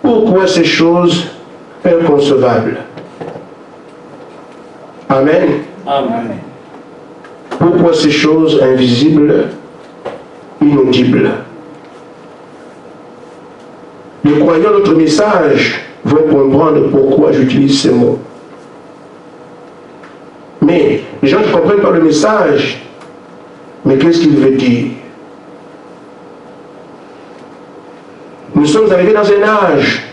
Pourquoi ces choses inconcevables? Amen. Amen. Pourquoi ces choses invisibles, inaudibles? Les croyants de notre message vont comprendre pourquoi j'utilise ces mots. Mais les gens ne comprennent pas le message. Mais qu'est-ce qu'il veut dire? Nous sommes arrivés dans un âge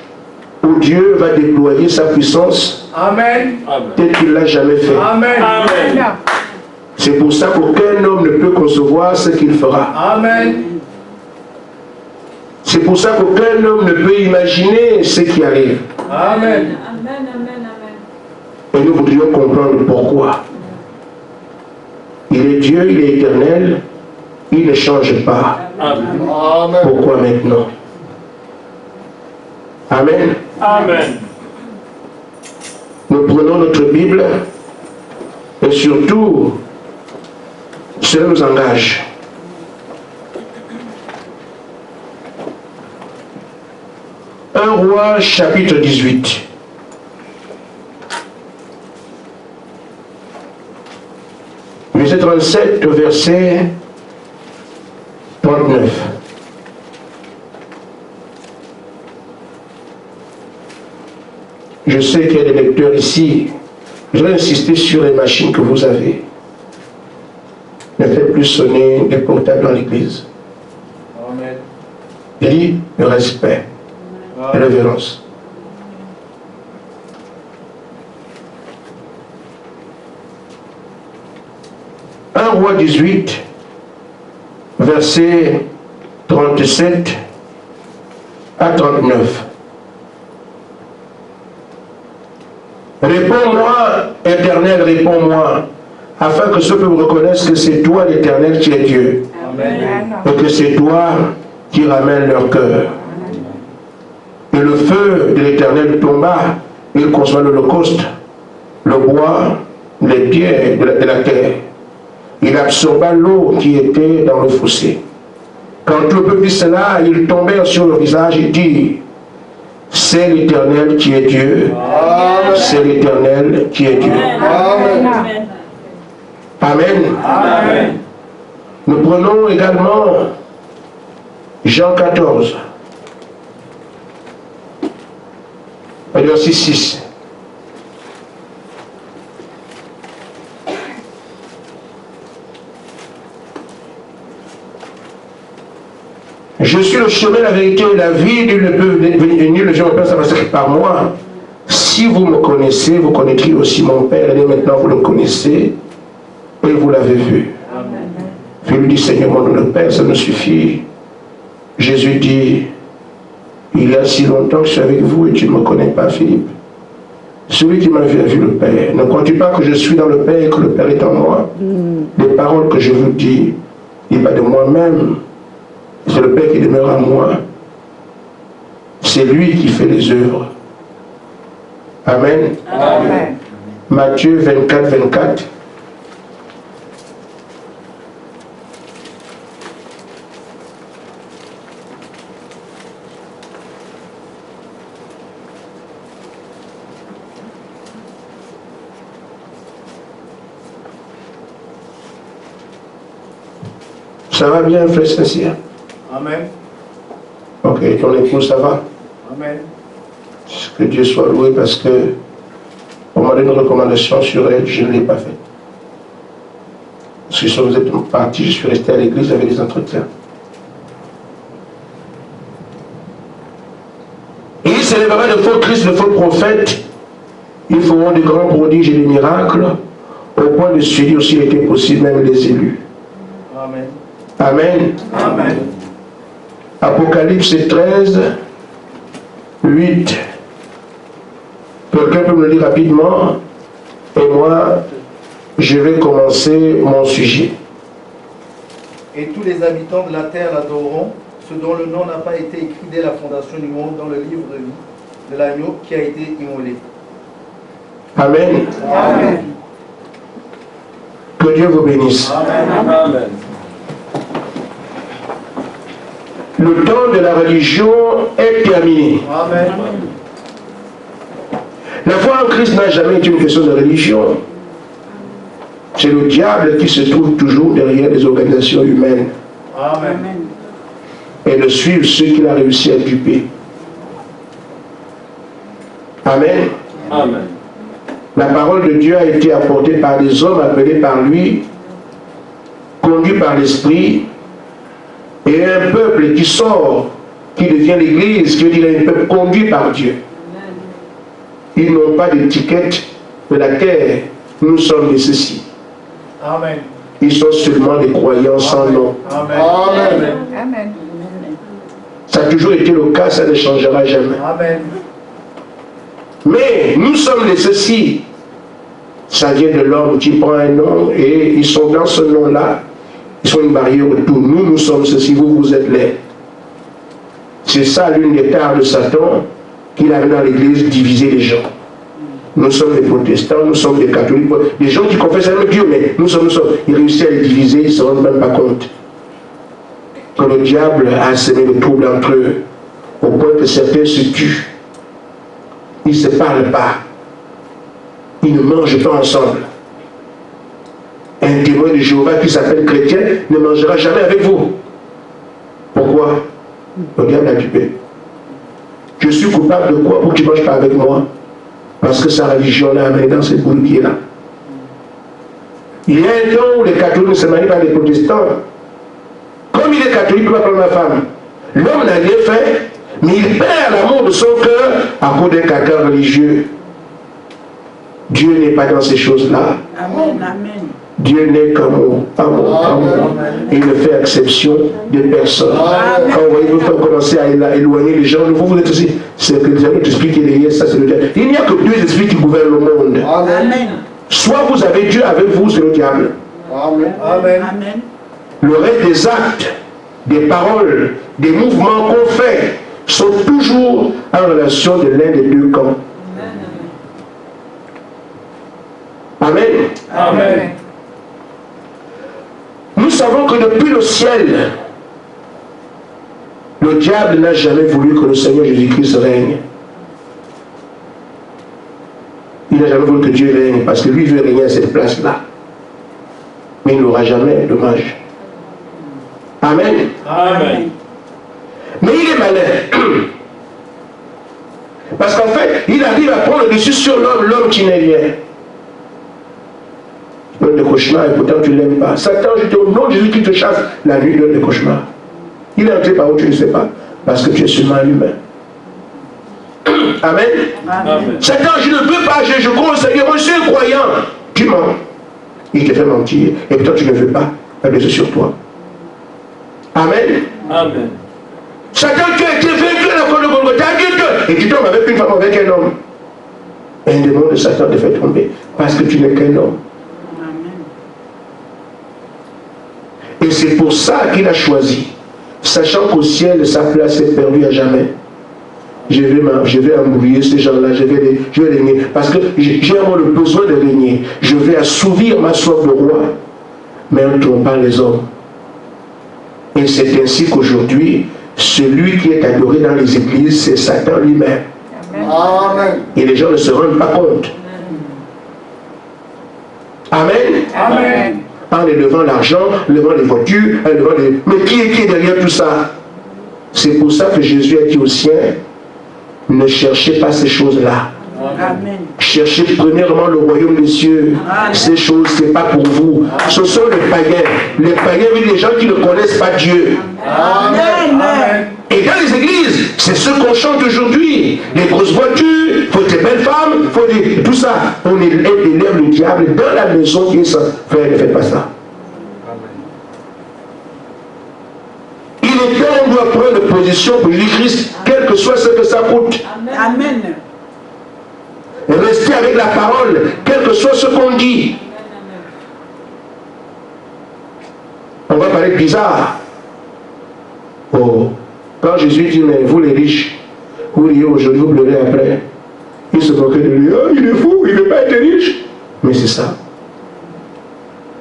où Dieu va déployer sa puissance. Amen. Tel qu'il ne l'a jamais fait. Amen. Amen. C'est pour ça qu'aucun homme ne peut concevoir ce qu'il fera. Amen. C'est pour ça qu'aucun homme ne peut imaginer ce qui arrive. Amen. Amen, amen, amen. Et nous voudrions comprendre pourquoi. Il est Dieu, il est éternel, il ne change pas. Amen. Pourquoi maintenant? Amen. Amen. Nous prenons notre Bible et surtout, cela nous engage. Un roi, chapitre 18. Verset 37 au verset 39. Je sais qu'il y a des lecteurs ici. Je vais insister sur les machines que vous avez. Ne faites plus sonner les portables dans l'église. Amen. Lis le respect et la révérence. Un roi 18, verset 37 à 39. Réponds-moi, Éternel, réponds-moi, afin que ce peuple reconnaisse que c'est toi, l'Éternel, qui es Dieu. Amen. Et que c'est toi qui ramènes leur cœur. Et le feu de l'Éternel tomba, il consuma l'holocauste, le bois, les pierres de la terre. Il absorba l'eau qui était dans le fossé. Quand tout le peuple vit cela, ils tombèrent sur le visage et dirent: c'est l'Éternel qui est Dieu. C'est l'Éternel qui est Dieu. Amen. Amen. Amen. Nous prenons également Jean 14, verset 6. Je suis le chemin, la vérité et la vie. Nul ne peut venir le Dieu mon Père sans passer par moi. Si vous me connaissez, vous connaîtrez aussi mon Père. Et maintenant vous le connaissez et vous l'avez vu. Je lui dis: Seigneur mon Dieu, le Père, ça me suffit. Jésus dit: il y a si longtemps que je suis avec vous et tu ne me connais pas, Philippe. Celui qui m'a vu a vu le Père. Ne crois-tu pas que je suis dans le Père et que le Père est en moi? Les paroles que je vous dis, il n'est pas de moi-même. C'est le Père qui demeure en moi. C'est lui qui fait les œuvres. Amen. Amen. Matthieu 24, 24. Ça va bien, frère Cécile? Amen. Ok, ton épouse, ça va? Amen. Que Dieu soit loué, parce que on m'a donné une recommandation sur elle, je ne l'ai pas faite. Parce que si vous êtes parti, je suis resté à l'église avec des entretiens. Il s'élèvera de faux Christ, de faux prophètes. Ils feront de grands prodiges et des miracles, au point de suivre s'il était possible même les élus. Amen. Amen. Amen. Apocalypse 13, 8. Quelqu'un peut me le dire rapidement? Et moi, je vais commencer mon sujet. Et tous les habitants de la terre l'adoreront, ceux dont le nom n'a pas été écrit dès la fondation du monde dans le livre de vie de l'agneau qui a été immolé. Amen. Amen. Que Dieu vous bénisse. Amen. Amen. Le temps de la religion est terminé. Amen. La foi en Christ n'a jamais été une question de religion. C'est le diable qui se trouve toujours derrière les organisations humaines Amen. et de suivre ceux qu'il a réussi à duper. Amen. Amen. La parole de Dieu a été apportée par des hommes appelés par lui, conduits par l'Esprit, et un peuple qui sort, qui devient l'Église, qui veut dire un peuple conduit par Dieu. Ils n'ont pas d'étiquette de la terre. Nous sommes de ceci. Amen. Ils sont seulement des croyants sans nom. Amen. Amen. Amen. Ça a toujours été le cas, ça ne changera jamais. Amen. Mais nous sommes de ceci. Ça vient de l'homme qui prend un nom et ils sont dans ce nom-là. Ils sont une barrière autour. Nous, nous sommes ceci, vous êtes là. C'est ça l'une des tares de Satan qu'il avait dans l'église, diviser les gens. Nous sommes des protestants, nous sommes des catholiques, des gens qui confessent un Dieu, mais nous sommes. Il réussit à les diviser, ils ne se rendent même pas compte que le diable a semé le trouble entre eux, au point que certains se tuent. Ils ne se parlent pas. Ils ne mangent pas ensemble. Un témoin de Jéhovah qui s'appelle chrétien ne mangera jamais avec vous. Pourquoi? Le diable a dupé. Je suis coupable de quoi pour que tu ne manges pas avec moi? Parce que sa religion l'a amené dans cette boule qui est là. Il y a un temps où les catholiques ne se marient pas avec les protestants. Comme il est catholique, il ne peut pas prendre ma femme. L'homme n'a rien fait, mais il perd l'amour de son cœur à cause d'un caca religieux. Dieu n'est pas dans ces choses-là. Amen. Amen. Dieu n'est qu'amour, amour, amour. Et il ne fait exception de personne. Quand vous voyez, vous commencez à éloigner les gens, vous êtes aussi, c'est que l'autre esprit qui est derrière, ça c'est le diable. Il n'y a que deux esprits qui gouvernent le monde. Amen. Soit vous avez Dieu avec vous, c'est le diable. Amen. Amen. Le reste des actes, des paroles, des mouvements qu'on fait sont toujours en relation de l'un des deux camps. Amen. Amen. Nous savons que depuis le ciel, le diable n'a jamais voulu que le Seigneur Jésus-Christ règne. Il n'a jamais voulu que Dieu règne parce que lui veut régner à cette place-là. Mais il n'aura jamais, dommage. Amen. Amen. Mais il est malin. Parce qu'en fait, il arrive à prendre le dessus sur l'homme, l'homme qui n'est rien. Donne des cauchemars et pourtant tu ne l'aimes pas. Satan, je dis au nom de Jésus qui te chasse, la nuit donne des cauchemars. Il est entré par où tu ne sais pas. Parce que tu es seulement un humain. Amen. Amen. Satan, je ne veux pas, je crois au Seigneur, je suis un croyant. Tu mens. Il te fait mentir. Et pourtant tu ne veux pas. Elle est sur toi. Amen. Amen. Satan, tu as été vaincu à la croix de Golgotha, et tu tombes avec une femme, avec un homme. Un démon de Satan te fait tomber. Parce que tu n'es qu'un homme. Et c'est pour ça qu'il a choisi, sachant qu'au ciel, sa place est perdue à jamais. Je vais embrouiller ces gens-là, je vais régner. Parce que j'ai vraiment le besoin de régner. Je vais assouvir ma soif de roi, mais en ne trompant pas les hommes. Et c'est ainsi qu'aujourd'hui, celui qui est adoré dans les églises, c'est Satan lui-même. Amen. Et les gens ne se rendent pas compte. Amen. Amen. En élevant l'argent, en élevant les voitures, en élevant les... Mais qui est derrière tout ça? C'est pour ça que Jésus a dit aux siens, ne cherchez pas ces choses-là. Amen. Cherchez premièrement le royaume des cieux. Amen. Ces choses, ce n'est pas pour vous. Ce sont les païens. Les païens, oui, les gens qui ne connaissent pas Dieu. Amen. Et dans les églises, c'est ce qu'on chante aujourd'hui. Les grosses voitures, il faut des belles femmes, il faut des... tout ça. On élève le diable dans la maison qui est ça. Frère, ne faites pas ça. Il est temps, on doit prendre position pour Jésus-Christ, quel que soit ce que ça coûte. Amen. Restez avec la parole, quel que soit ce qu'on dit. On va parler bizarre. Oh. Quand Jésus dit, mais vous les riches, vous riez aujourd'hui, vous pleurez après. Il se moquait de lui. Oh, il est fou, il ne veut pas être riche. Mais c'est ça.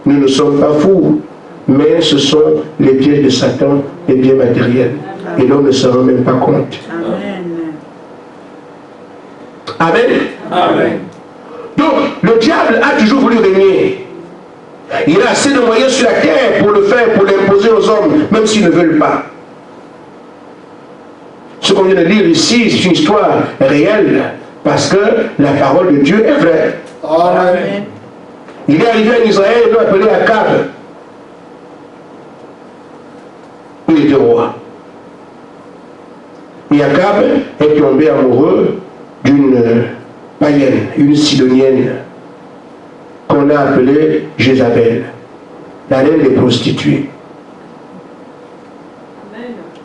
Nous ne sommes pas fous, mais ce sont les pièges de Satan, les biens matériels. Et l'on ne se rend même pas compte. Amen. Amen. Amen. Donc, le diable a toujours voulu régner. Il a assez de moyens sur la terre pour le faire, pour l'imposer aux hommes, même s'ils ne veulent pas. Ce qu'on vient de lire ici, c'est une histoire réelle, parce que la parole de Dieu est vraie. Amen. Il est arrivé en Israël, il l'a appelé Akab. Il était roi. Et Akab est tombé amoureux d'une païenne, une sidonienne, qu'on a appelée Jézabel, la reine des prostituées.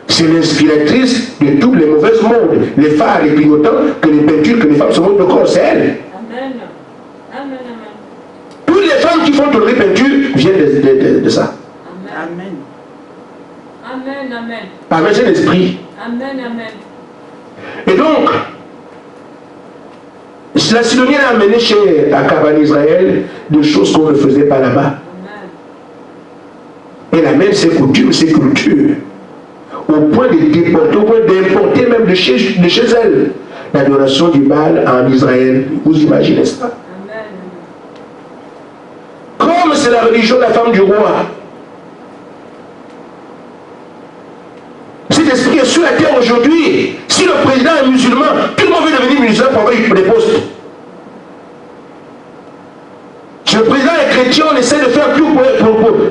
C'est l'inspiratrice de tous les mauvaises mondes, les phares, les clignotants, que les peintures, que les femmes se montrent de corps, c'est elle. Amen. Amen. Amen. Toutes les femmes qui font tourner peinture viennent de ça. Amen. Amen. Amen. Amen, c'est l'esprit. Amen. Amen. Et donc, la Sidonienne a amené chez Akab en Israël des choses qu'on ne faisait pas là-bas. Elle amène ses coutumes, ses cultures, au point de déporter, au point d'importer même de chez elle l'adoration du Baal en Israël. Vous imaginez ça? Comme c'est la religion de la femme du roi. Cet esprit est sur la terre aujourd'hui. Si le président est musulman, tout le monde veut devenir musulman pour avoir des postes. Si le président est chrétien, on essaie de faire tout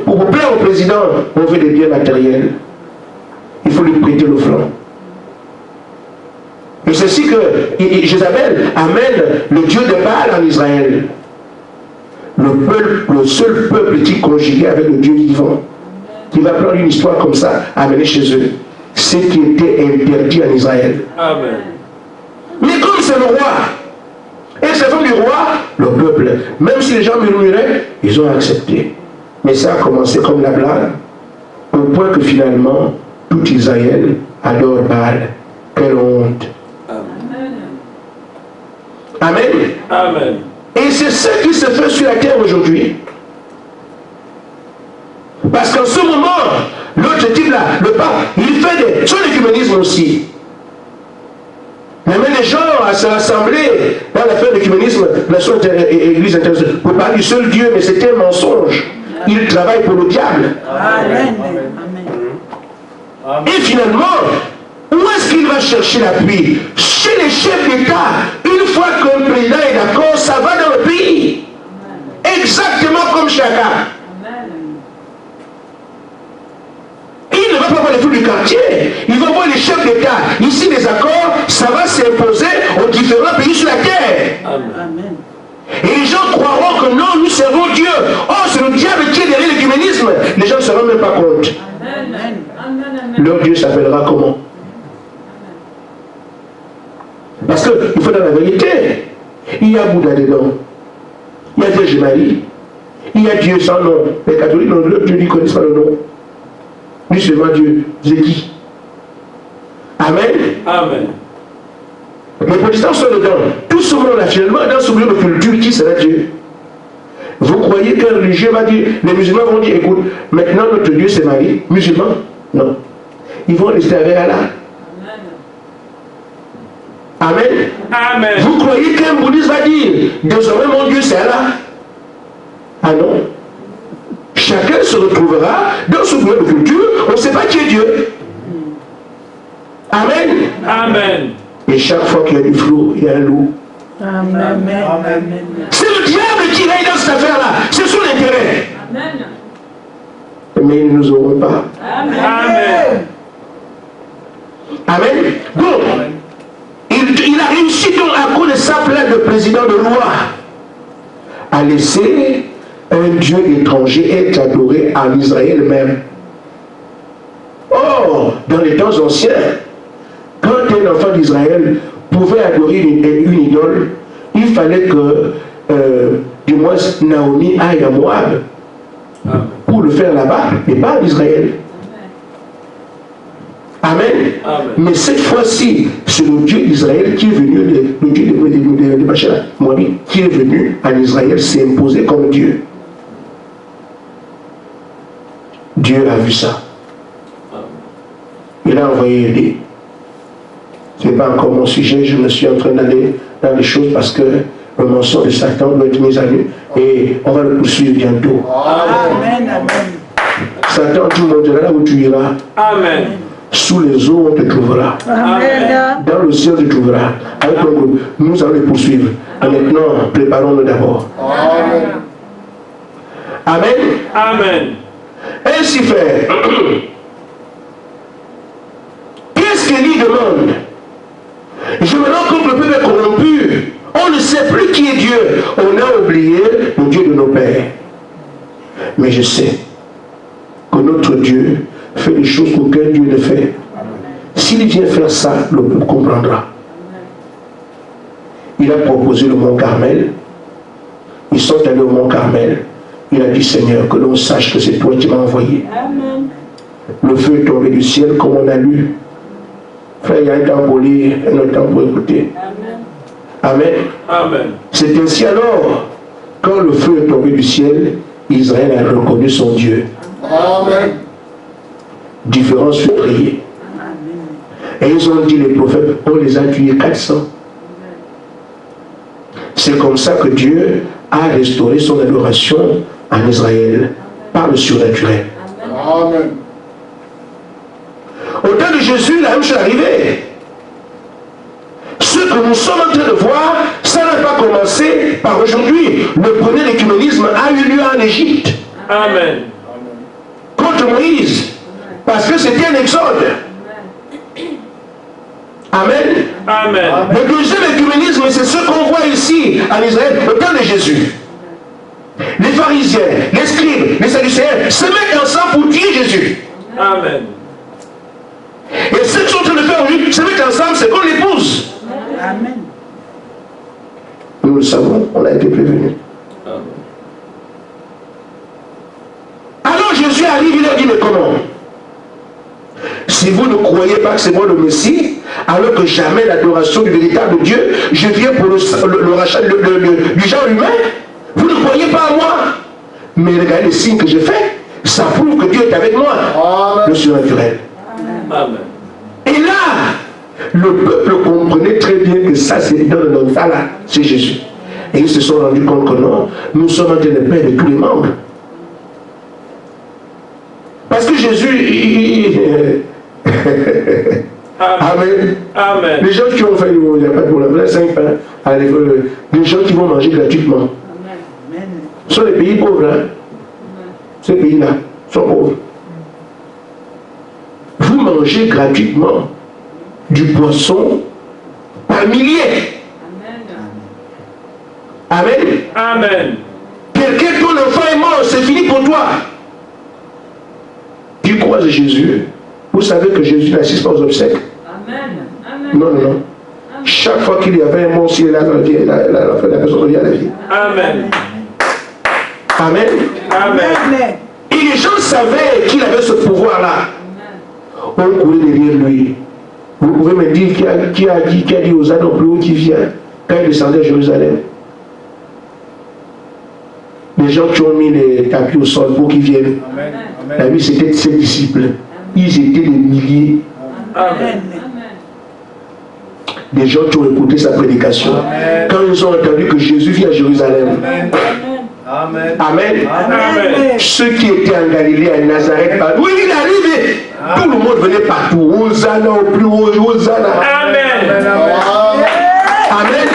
pour plaire au président. On veut des biens matériels. Il faut lui prêter le flanc. Et c'est ainsi que Jézabel amène le Dieu de Baal en Israël. Le seul peuple qui conjuguait avec le Dieu vivant. Il va prendre une histoire comme ça, amener chez eux. Ce qui était interdit en Israël. Amen. Mais comme c'est le roi, et c'est la femme du roi, le peuple, même si les gens murmuraient, ils ont accepté. Mais ça a commencé comme la blague, au point que finalement, tout Israël adore Baal. Quelle honte. Amen. Amen. Et c'est ce qui se fait sur la terre aujourd'hui. Parce qu'en ce moment, l'autre type là, le pape, il fait son écuménisme aussi. Il amène les gens à se rassembler dans l'affaire de l'écuménisme, la seule église internationale, pour parler du seul Dieu, mais c'était un mensonge. Il travaille pour le diable. Amen. Et finalement, où est-ce qu'il va chercher l'appui? Chez les chefs d'État. Une fois qu'un président est d'accord, ça va dans le pays. Exactement comme chacun. Il ne va pas voir les fous du quartier, il va voir les chefs d'État. Ici, les accords, ça va s'imposer aux différents pays sur la terre. Amen. Et les gens croiront que non, nous servons Dieu. Oh, c'est le diable qui est derrière l'écuménisme. Les gens ne se rendent même pas compte. Leur Dieu s'appellera comment? Parce qu'il faut dans la vérité. Il y a Bouddha dedans. Il y a Vierge Marie. Il y a Dieu sans nom. Les catholiques, leur Dieu ne connaissent pas le nom. Lui seulement Dieu. C'est qui? Amen. Amen. Les protestants sont dedans. Tout ce monde-là, finalement, dans ce milieu de culture, qui sera Dieu? Vous croyez qu'un religieux va dire, les musulmans vont dire, écoute, maintenant notre Dieu c'est Marie. Musulmans? Non. Ils vont rester avec Allah. Amen. Amen. Vous croyez qu'un bouddhiste va dire, désormais mon Dieu c'est Allah? Ah non. Chacun se retrouvera dans ce milieu de culture, on ne sait pas qui est Dieu. Amen. Amen. Et chaque fois qu'il y a du flot, il y a un loup. Amen. C'est le diable qui règne dans cette affaire-là. C'est son intérêt. Mais ils ne nous auront pas. Amen. Amen. Donc, il a réussi donc à cause de sa plainte de président de loi à laisser un Dieu étranger être adoré en Israël même. Or, dans les temps anciens, quand un enfant d'Israël pouvait adorer une idole, il fallait que, du moins, Naomi aille à Moab pour le faire là-bas, mais pas en Israël. Amen. Amen. Mais cette fois-ci, c'est le Dieu d'Israël qui est venu, le Dieu de Bachar, Moabit, qui est venu en Israël s'imposer comme Dieu. Dieu a vu ça. Il a envoyé Élie. Ce n'est pas encore mon sujet, je me suis en train d'aller dans les choses parce que le mensonge de Satan doit être mis à nu et on va le poursuivre bientôt. Amen. Amen. Satan, tu monteras là où tu iras. Amen. Sous les eaux, on te trouvera. Amen. Dans le ciel, tu trouveras. Avec ton groupe, nous allons les poursuivre. Et maintenant, préparons-nous d'abord. Amen. Amen. Amen. Ainsi fait. Qu'est-ce qu'Élie demande? Je me rends compte que le peuple est corrompu. On ne sait plus qui est Dieu. On a oublié le Dieu de nos pères. Mais je sais que notre Dieu fait des choses qu'aucun Dieu ne fait. S'il vient faire ça, le peuple comprendra. Il a proposé le mont Carmel. Ils sont allés au mont Carmel. Il a dit, Seigneur, que l'on sache que c'est toi qui m'as envoyé. Amen. Le feu est tombé du ciel comme on a lu. Frère, il y a un temps pour lire, un autre temps pour écouter. Amen. Amen. C'est ainsi alors, quand le feu est tombé du ciel, Israël a reconnu son Dieu. Amen. Différence fut priée. Et ils ont dit, les prophètes, on les a tués 400. C'est comme ça que Dieu a restauré son adoration en Israël par le surnaturel. Amen. Au temps de Jésus, la même chose est arrivée. Ce que nous sommes en train de voir, ça n'a pas commencé par aujourd'hui. Le premier écuménisme a eu lieu en Égypte. Amen. Contre Moïse. Parce que c'était un exode. Amen. Amen. Le deuxième écuménisme, c'est ce qu'on voit ici en Israël au temps de Jésus. Les pharisiens, les scribes, les sadducéens se mettent ensemble pour tuer Jésus. Amen. Et ceux qui sont en train de faire aujourd'hui se mettent ensemble, c'est qu'on l'épouse. Amen. Nous le savons, on a été prévenus. Alors Jésus arrive, il leur dit, mais comment? Si vous ne croyez pas que c'est moi le Messie, alors que jamais l'adoration du véritable Dieu, je viens pour le rachat du genre humain, vous ne croyez pas à moi. Mais regardez les signes que j'ai faits, ça prouve que Dieu est avec moi. Amen. Le surnaturel. Amen. Et là, le peuple comprenait très bien que ça, c'est dans le ça là, c'est Jésus. Et ils se sont rendus compte que non, nous sommes en train de perdre tous les membres. Parce que Jésus, Amen. Amen. Les gens qui ont fait, il n'y a pas de problème, là, 5 pains à l'école, les gens qui vont manger gratuitement. Amen. Ce sont les pays pauvres, hein. Ces pays-là sont pauvres. Vous mangez gratuitement du poisson par milliers. Amen. Amen. Quelqu'un, ton enfant est mort, c'est fini pour toi. Tu croises Jésus. Vous savez que Jésus n'assiste pas aux obsèques. Amen. Non, non, non. Chaque fois qu'il y avait un mort, s'il est là, la personne revient à la vie. Amen. Amen. Amen. Et les gens savaient qu'il avait ce pouvoir-là. On courait derrière lui. Vous pouvez me dire qui a dit aux anneaux plus haut qui vient quand il descendait à Jérusalem. Les gens qui ont mis les tapis au sol pour qu'ils viennent. Amen. La Amen. vie, c'était de ses disciples. Ils étaient des milliers. Amen. Des gens qui ont écouté sa prédication. Amen. Quand ils ont entendu que Jésus vit à Jérusalem. Amen. Amen. Amen. Amen. Ceux qui étaient en Galilée, à Nazareth, oui, il est arrivé. Tout le monde venait partout. Hosanna au plus haut, Hosanna. Amen. Amen.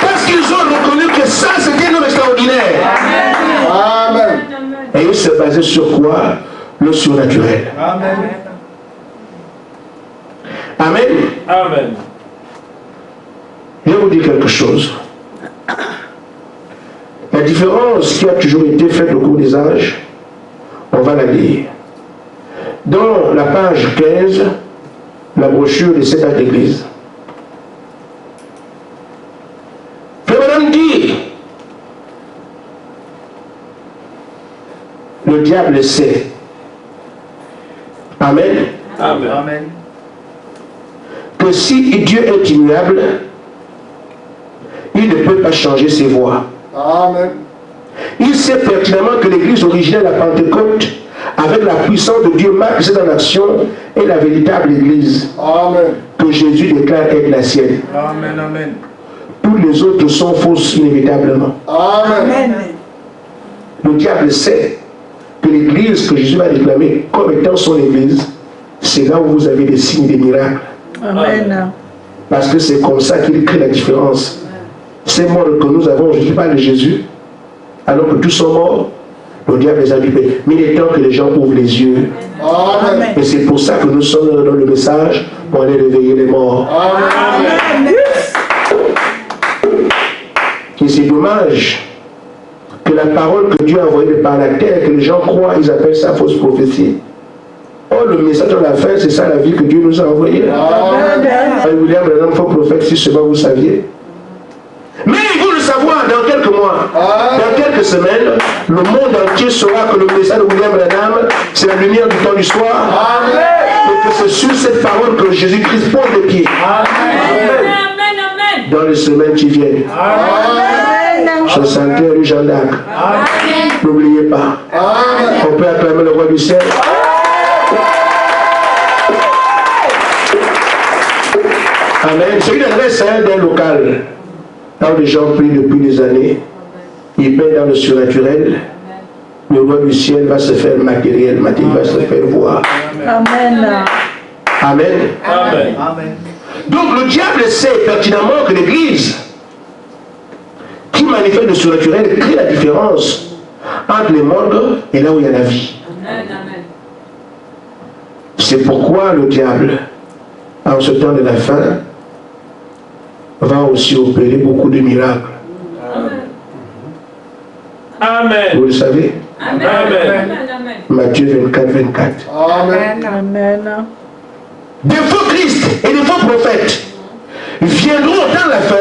Parce qu'ils ont reconnu que ça, c'était un homme extraordinaire. Amen. Et ils se basaient sur quoi? Le surnaturel. Amen. Amen. Amen. Je vais vous dire quelque chose. La différence qui a toujours été faite au cours des âges, on va la lire. Dans la page 15, la brochure des 7 âges d'église. Frère Madame dit, le diable sait. Amen. Amen. Amen. Que si Dieu est immuable, il ne peut pas changer ses voies. Amen. Il sait pertinemment que l'église originelle à Pentecôte avec la puissance de Dieu, marque cette en action est la véritable Église Amen. que Jésus déclare être la sienne. Amen, amen. Tous les autres sont fausses inévitablement. Amen. Amen. Le diable sait que l'Église que Jésus va réclamer comme étant son Église, c'est là où vous avez des signes, des miracles. Amen. Parce que c'est comme ça qu'il crée la différence. Ces morts que nous avons, je ne parle de Jésus, alors que tous sont morts, le diable les a libérés. Mais il est temps que les gens ouvrent les yeux. Amen. Et c'est pour ça que nous sommes dans le message pour aller réveiller les morts. Amen. Et c'est dommage que la parole que Dieu a envoyée par la terre, que les gens croient, ils appellent ça fausse prophétie. Oh, le message de la fin, c'est ça la vie que Dieu nous a envoyée. Amen. William Branham, faux prophète, si seulement vous saviez. Mais il faut le savoir dans quelques mois, dans quelques semaines, le monde entier saura que le message de William Branham, c'est la lumière du temps du soir. Amen. Et que c'est sur cette parole que Jésus-Christ pose les pieds. Amen, amen. Dans les semaines qui viennent. Amen. 61 rue Jeanne d'Arc. N'oubliez pas. Amen. On peut acclamer le roi du ciel. Amen. C'est une adresse d'un local. Là où les gens prient depuis des années. Ils paient dans le surnaturel. Le roi du ciel va se faire matériel. Matériel va se faire voir. Amen. Amen. Amen. Amen. Donc le diable sait pertinemment que l'Église qui manifeste le surnaturel crée la différence entre les mondes et là où il y a la vie. Amen, amen. C'est pourquoi le diable, en ce temps de la fin, va aussi opérer beaucoup de miracles. Amen. Vous le savez, Amen, Amen. amen, amen. Matthieu 24, 24. Amen. Amen. Des faux Christ et des faux prophètes viendront dans la fin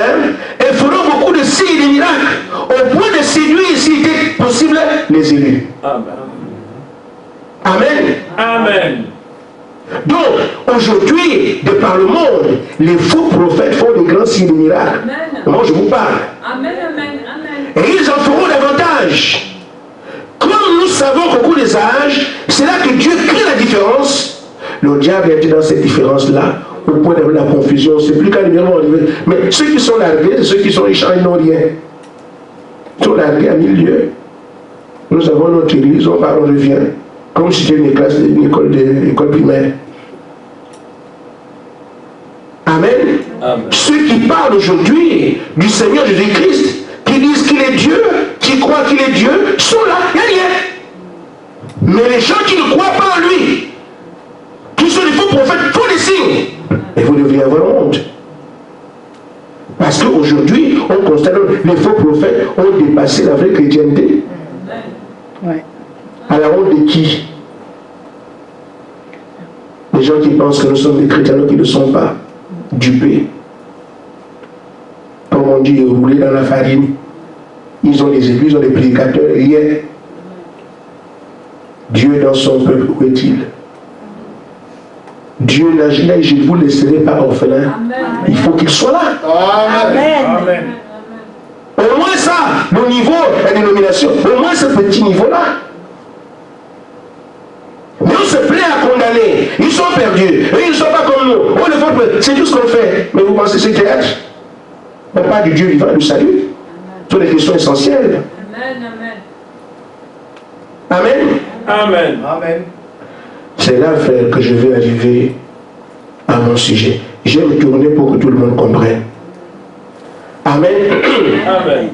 et feront beaucoup de signes et de miracles au point de séduire, s'il était possible, les élus. Amen. Amen. Amen. Donc, aujourd'hui, de par le monde, les faux prophètes font des grands signes et des miracles. Amen. Moi, je vous parle. Amen, amen, amen. Et ils en feront davantage. Comme nous savons qu'au cours des âges, c'est là que Dieu crée la différence. Le diable est dans cette différence-là, au point d'avoir la confusion. C'est plus quand ils vont arriver. Mais ceux qui sont largués, c'est ceux qui sont riches, ils n'ont rien. Ils sont largués à 1000 lieues. Nous avons notre église, on part, on revient. Comme si c'était une classe, une école primaire. Amen. Amen. Ceux qui parlent aujourd'hui du Seigneur Jésus-Christ, qui disent qu'il est Dieu, qui croient qu'il est Dieu, sont là, il n'y a rien. Mais les gens qui ne croient pas en lui, qui sont des faux prophètes, font des signes. Et vous devriez avoir honte. Parce qu'aujourd'hui, on constate que les faux prophètes ont dépassé la vraie chrétienté. Ouais. À la honte de qui? Les gens qui pensent que nous sommes des chrétiens, qui ne sont pas. Dupés. Comme on dit, roulés dans la farine. Ils ont des églises, ils ont des prédicateurs, rien. Dieu dans son peuple, où est-il? Dieu n'a jamais, je ne vous laisserai pas orphelin. Amen. Il faut qu'il soit là. Amen. Amen. Au moins ça, le niveau, la dénomination, au moins ce petit niveau-là. Mais on se plaît à condamner. Ils sont perdus. Eux, ils ne sont pas comme nous. On le fait, c'est tout ce qu'on fait. Mais vous pensez que c'est théâtre? On parle du Dieu vivant, du salut. Ce sont des questions essentielles. Amen, amen. Amen. Amen. Amen. C'est là, frère, que je vais arriver à mon sujet. J'aime tourner pour que tout le monde comprenne. Amen. Amen.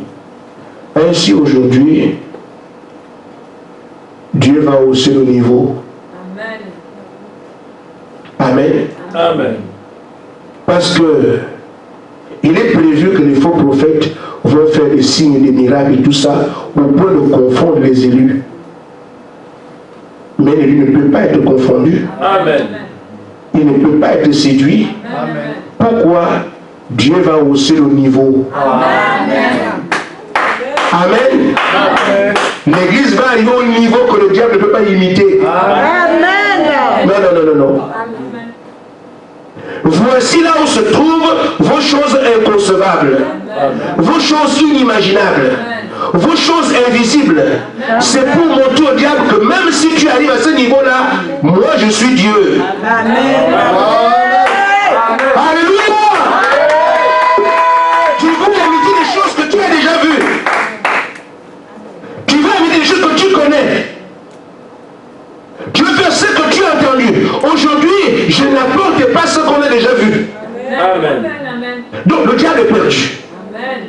Ainsi, aujourd'hui, Dieu va hausser le niveau. Amen. Amen. Amen. Parce que il est prévu que les faux prophètes vont faire des signes et des miracles et tout ça au point de confondre les élus. Mais l'élu ne peut pas être confondu. Amen. Il ne peut pas être séduit. Amen. Pourquoi? Dieu va hausser le niveau. Amen. Amen. Amen. L'église va arriver au niveau que le diable ne peut pas imiter. Amen. Non, non, non, non, non. Amen. Voici là où se trouvent vos choses inconcevables, vos choses inimaginables, vos choses invisibles. C'est pour montrer au diable que même si tu arrives à ce Amen. Alléluia. Tu veux imiter des choses que tu as déjà vues. Tu veux imiter des choses que tu connais. Tu veux faire ce que tu as entendu. Aujourd'hui, je n'apporte pas ce qu'on a déjà vu. Amen. Amen. Donc le diable est perdu. Amen.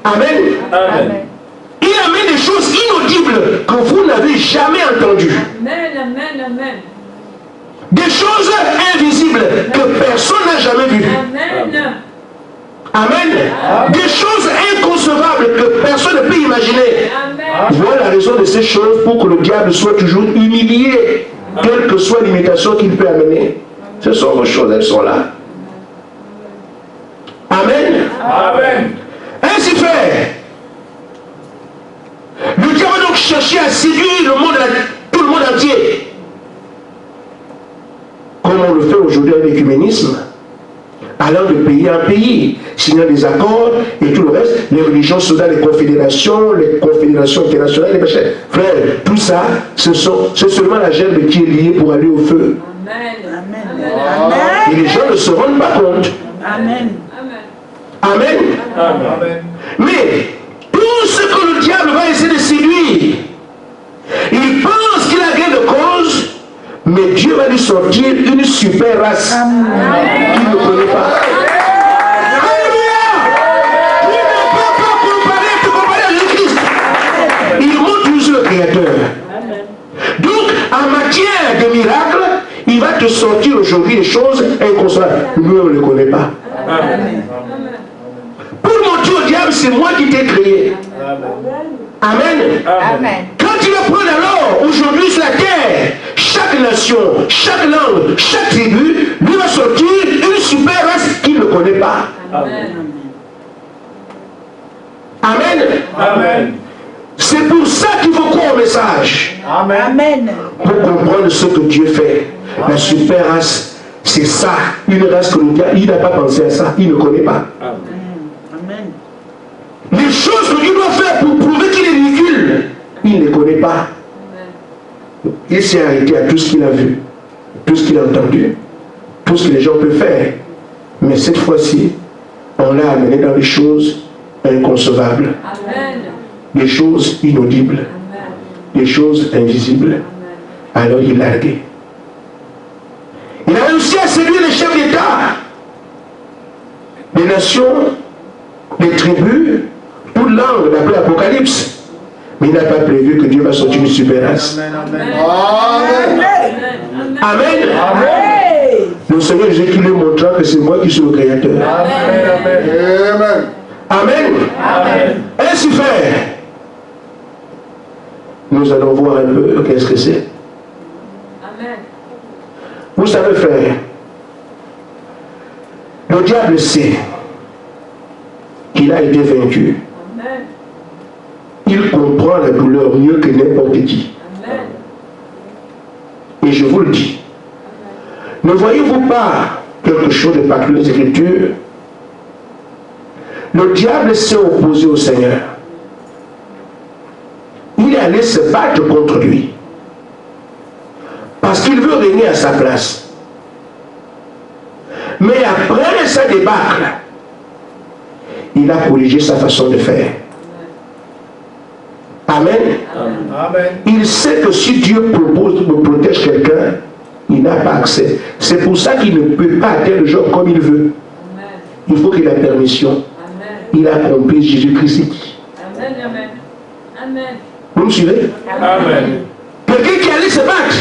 Amen. Amen. Il amène des choses inaudibles que vous n'avez jamais entendues. Amen. Amen. Amen. Des choses invisibles que personne n'a jamais vues. Amen. Amen. Des choses inconcevables que personne ne peut imaginer. Amen. Voilà la raison de ces choses pour que le diable soit toujours humilié, quelle que soit l'imitation qu'il peut amener. Ce sont vos choses, elles sont là. Amen. Amen. Ainsi fait, le diable va donc chercher à séduire tout le monde entier. Comme on le fait aujourd'hui avec l'écuménisme, allant de pays en pays, signant des accords et tout le reste, les religions sont dans les confédérations internationales, les machins. Frère, tout ça, c'est seulement la gerbe qui est liée pour aller au feu. Amen. Et les gens ne se rendent pas compte. Amen. Amen. Amen. Mais tout ce que le diable va essayer de séduire, il pense qu'il a gain de cause, mais Dieu va lui sortir une super race qu'il ne connaît pas. Alléluia! Tu ne peux pas te comparer à Jésus-Christ. Il montre toujours le Créateur. Donc, en matière de miracles, il va te sortir aujourd'hui des choses inconcevables. Nous, on ne le connaît pas. Amen. Pour montrer au diable, c'est moi qui t'ai créé. Amen. Amen. Quand tu vas prendre alors, aujourd'hui sur la terre, chaque nation, chaque langue, chaque tribu, lui va sortir une super race qu'il ne connaît pas. Amen. Amen. Amen. C'est pour ça qu'il faut croire au message. Amen. Pour comprendre ce que Dieu fait. La super race, c'est ça. Une race que le diable, il n'a pas pensé à ça. Il ne connaît pas. Amen. Les choses que Dieu doit faire pour prouver qu'il est ridicule, il ne connaît pas. Il s'est arrêté à tout ce qu'il a vu, tout ce qu'il a entendu, tout ce que les gens peuvent faire. Mais cette fois-ci, on l'a amené dans des choses inconcevables, Amen. des choses inaudibles, des choses invisibles. Alors il l'a largué. Il a réussi à séduire les chefs d'État, les nations, les tribus, toute langue d'après l'Apocalypse. Mais il n'a pas prévu que Dieu va sortir une super race. Amen. Le Seigneur Jésus lui montrant que c'est moi qui suis le Créateur. Amen. Ainsi fait, nous allons voir un peu qu'est-ce que c'est. Vous savez faire. Le diable sait qu'il a été vaincu. Il comprend la douleur mieux que n'importe qui. Et je vous le dis. Ne voyez-vous pas quelque chose de particulier dans les Écritures? Le diable s'est opposé au Seigneur. Il est allé se battre contre lui. Parce qu'il veut régner à sa place. Mais après sa débâcle, il a corrigé sa façon de faire. Amen. Amen. Il sait que si Dieu propose de protéger quelqu'un, il n'a pas accès. C'est pour ça qu'il ne peut pas atteindre le genre comme il veut. Il faut qu'il ait la permission. Il a compris Jésus-Christ. Vous me suivez? Amen. Quelqu'un qui allait se battre,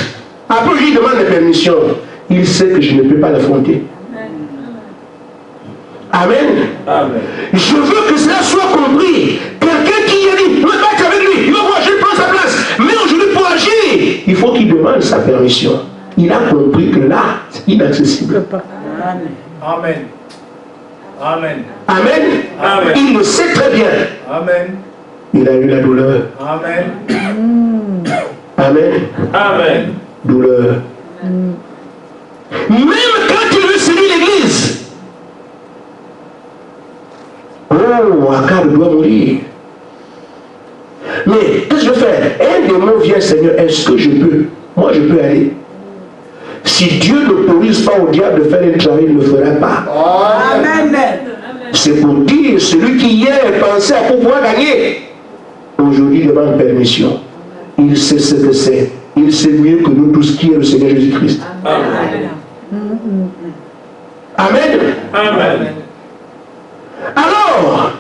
après je lui demande la permission. Il sait que je ne peux pas l'affronter. Amen. Amen. Je veux que cela soit compris. Quelqu'un qui a dit, je vais battre avec lui, il va voir, je prends sa place. Mais aujourd'hui, pour agir, il faut qu'il demande sa permission. Il a compris que là, c'est inaccessible. Amen. Amen. Amen. Amen. Il le sait très bien. Amen. Il a eu la douleur. Amen. Amen. Amen. Douleur. Même quand il veut séduire l'église. Oh, Akab doit mourir. Mais qu'est-ce que je fais? Un démon vient, Seigneur, est-ce que je peux? Moi, je peux aller. Si Dieu n'autorise pas au diable de faire le travail, il ne le fera pas. Amen. C'est pour dire, celui qui hier pensait à pouvoir gagner, aujourd'hui demande permission. Il sait ce que c'est. Il sait mieux que nous tous qui est le Seigneur Jésus-Christ. Amen. Amen. Amen. Alors,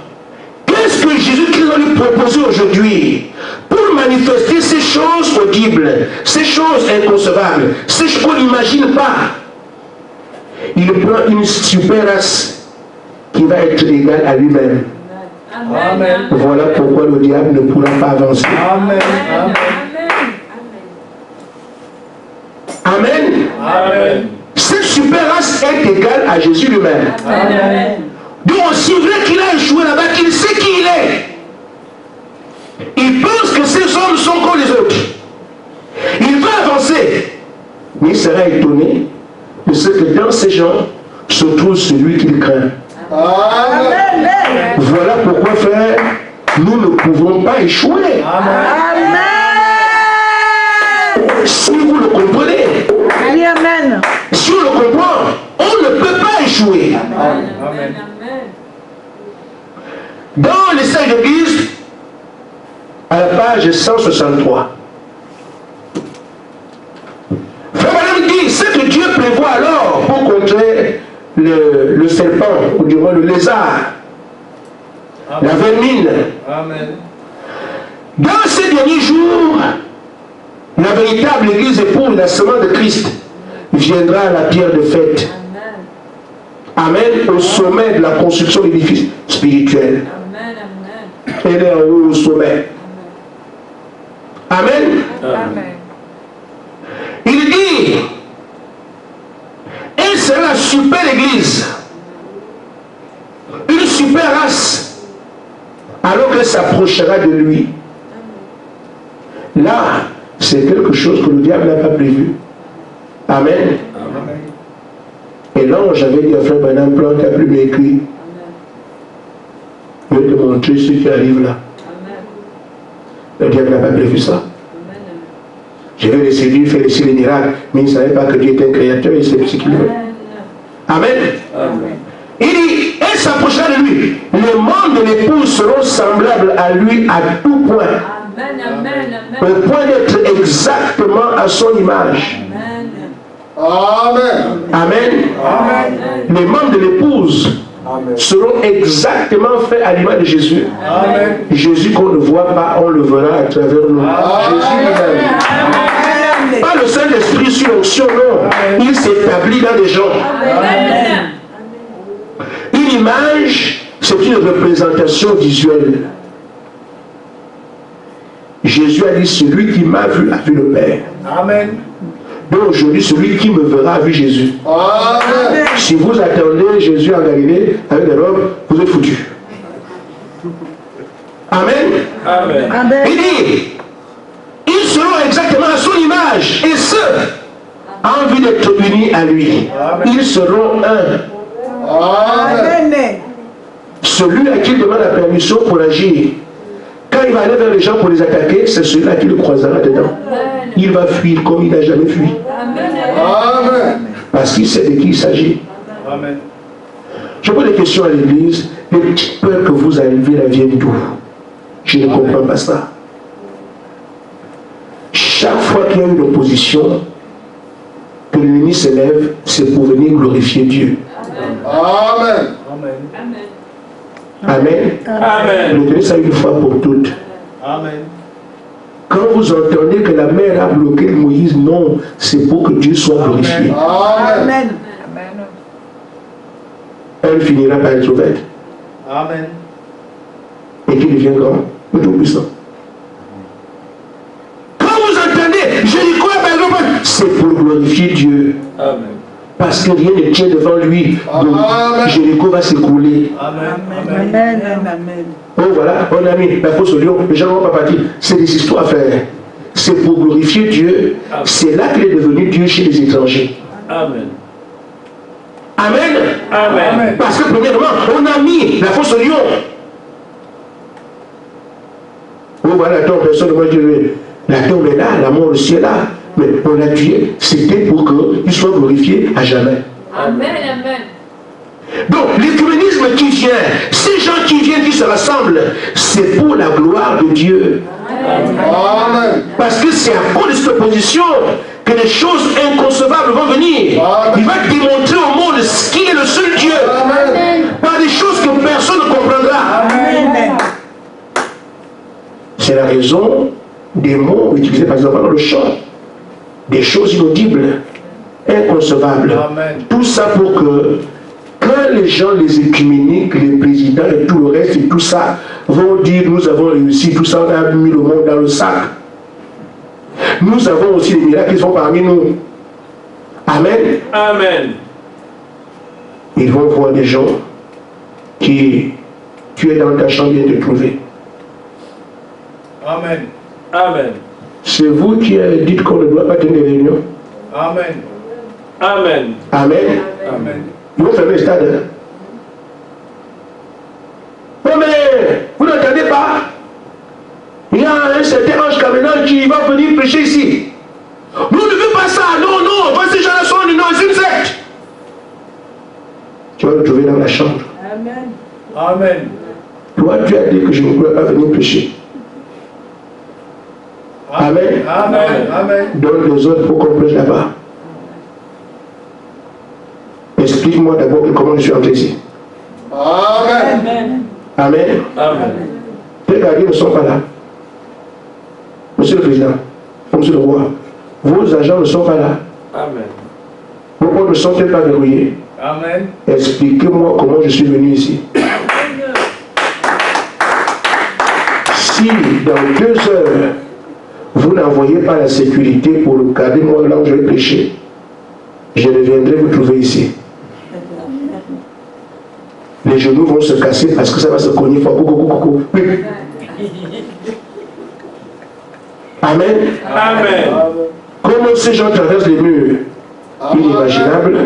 qu'est-ce que Jésus-Christ va lui proposer aujourd'hui pour manifester ces choses audibles, ces choses inconcevables, ces choses qu'on n'imagine pas? Il prend une super race qui va être égale à lui-même. Amen. Voilà pourquoi le diable ne pourra pas avancer. Amen. Amen. Amen. Cette super race est égale à Jésus lui-même. Amen. Donc aussi vrai qu'il a échoué là-bas, qu'il sait qui il est. Il pense que ces hommes sont comme les autres. Il va avancer. Mais il sera étonné de ce que dans ces gens se trouve celui qu'il craint. Amen. Voilà pourquoi, frère, nous ne pouvons pas échouer. Amen. Si vous le comprenez, Oui, amen. si on le comprend, on ne peut pas échouer. Amen. Dans les saints d'église, à la page 163, Frère Madame dit, ce que Dieu prévoit alors pour contrer le serpent, ou du moins le lézard, la vermine. Amen. Dans ces derniers jours, la véritable église épouse la semence de Christ viendra à la pierre de fête. Amen. Au sommet de la construction de l'édifice spirituel. Elle est en haut au sommet. Amen. Il dit, et c'est la super église, une super race, alors qu'elle s'approchera de lui. Là, c'est quelque chose que le diable n'a pas prévu. Amen. Et l'ange avait dit à Frère Branham, prends ta plume et écrit. Je vais te montrer ce qui arrive là. Le diable n'a pas prévu ça. Je vais les séduire, faire ici les miracles, mais il ne savait pas que Dieu était un créateur et c'est ce qu'il veut. Amen. Il dit, elle s'approchera de lui. Les membres de l'épouse seront semblables à lui à tout point. Au point d'être exactement à son image. Amen. Amen. Les membres de l'épouse seront exactement faits à l'image de Jésus. Amen. Jésus qu'on ne voit pas, on le verra à travers nous. Jésus lui-même. Pas le Saint-Esprit sur l'onction, non. Il s'établit dans les gens. Une image, c'est une représentation visuelle. Jésus a dit, celui qui m'a vu a vu le Père. Amen. Donc aujourd'hui, celui qui me verra a vu Jésus. Amen. Si vous attendez Jésus en Galilée avec des robes, vous êtes foutus. Amen. Amen. Amen. Il dit, ils seront exactement à son image. Et ceux en envie d'être unis à lui. Ils seront un. Amen. Celui à qui il demande la permission pour agir. Quand il va aller vers les gens pour les attaquer, c'est celui-là qui le croisera dedans. Il va fuir comme il n'a jamais fui. Amen. Parce qu'il sait de qui il s'agit. Amen. Je pose des questions à l'église. Les petites peurs que vous avez, elles viennent d'où? Je ne comprends pas ça. Chaque fois qu'il y a une opposition, que l'ennemi se lève, c'est pour venir glorifier Dieu. Amen. Amen. Amen. Retenez ça une fois pour toutes. Amen. Quand vous entendez que la mer a bloqué Moïse, non, c'est pour que Dieu soit glorifié. Amen. Elle finira par être ouverte. Amen. Et qui devient grand, le Tout-Puissant. Quand vous entendez Jéricho, c'est pour glorifier Dieu. Amen. Parce que rien ne tient devant lui. Donc Jéricho va s'écrouler. Amen. Amen. Oh voilà, on a mis la fosse au lion, les gens ne vont pas partir. C'est des histoires à faire. C'est pour glorifier Dieu. C'est là qu'il est devenu Dieu chez les étrangers. Amen. Amen. Amen. Parce que premièrement, on a mis la fosse au lion. Oh voilà, attends, personne ne va dire, la tombe est là, la mort aussi est là. Mais on l'a tué, c'était pour qu'il soit glorifié à jamais. Amen. Amen. Donc, l'écuménisme qui vient, ces gens qui viennent, qui se rassemblent, c'est pour la gloire de Dieu. Amen. Parce que c'est à cause de cette opposition que les choses inconcevables vont venir. Il va démontrer au monde ce qui est le seul Dieu. Amen. Par des choses que personne ne comprendra. Amen. C'est la raison des mots utilisés par exemple dans le chant. Des choses inaudibles, inconcevables. Amen. Tout ça pour que quand les gens, les écuméniques, les présidents et tout le reste et tout ça vont dire nous avons réussi, tout ça, on a mis le monde dans le sac. Nous avons aussi des miracles qui sont parmi nous. Amen. Amen. Ils vont voir des gens qui, tu es dans ta chambre, viens te trouver. Amen. Amen. C'est vous qui dites qu'on ne doit pas tenir des réunions. Amen. Amen. Amen. Amen. Ils vont fermer le stade. Hein? Oh mais, vous n'entendez pas? Il y a un certain ange caménal qui va venir prêcher ici. Nous ne veut pas ça. Non, non, voici ces gens-là sont non, c'est une secte. Tu vas le trouver dans la chambre. Amen. Amen. Toi, tu as dit que je ne pouvais pas venir prêcher. Amen. Amen. Amen. Donne les autres pour qu'on prêche là-bas. Explique-moi d'abord comment je suis entré ici. Amen. Amen. Amen. Amen. Les gardiens ne sont pas là. Monsieur le Président, Monsieur le Roi, vos agents ne sont pas là. Amen. Vos portes ne sont-elles pas verrouillées? Amen. Expliquez-moi comment je suis venu ici. Si dans 2 heures, vous n'envoyez pas la sécurité pour garder moi là où je vais prêcher, je reviendrai vous trouver ici. Les genoux vont se casser parce que ça va se cogner fort. Amen. Amen. Comment ces gens traversent les murs? Inimaginable,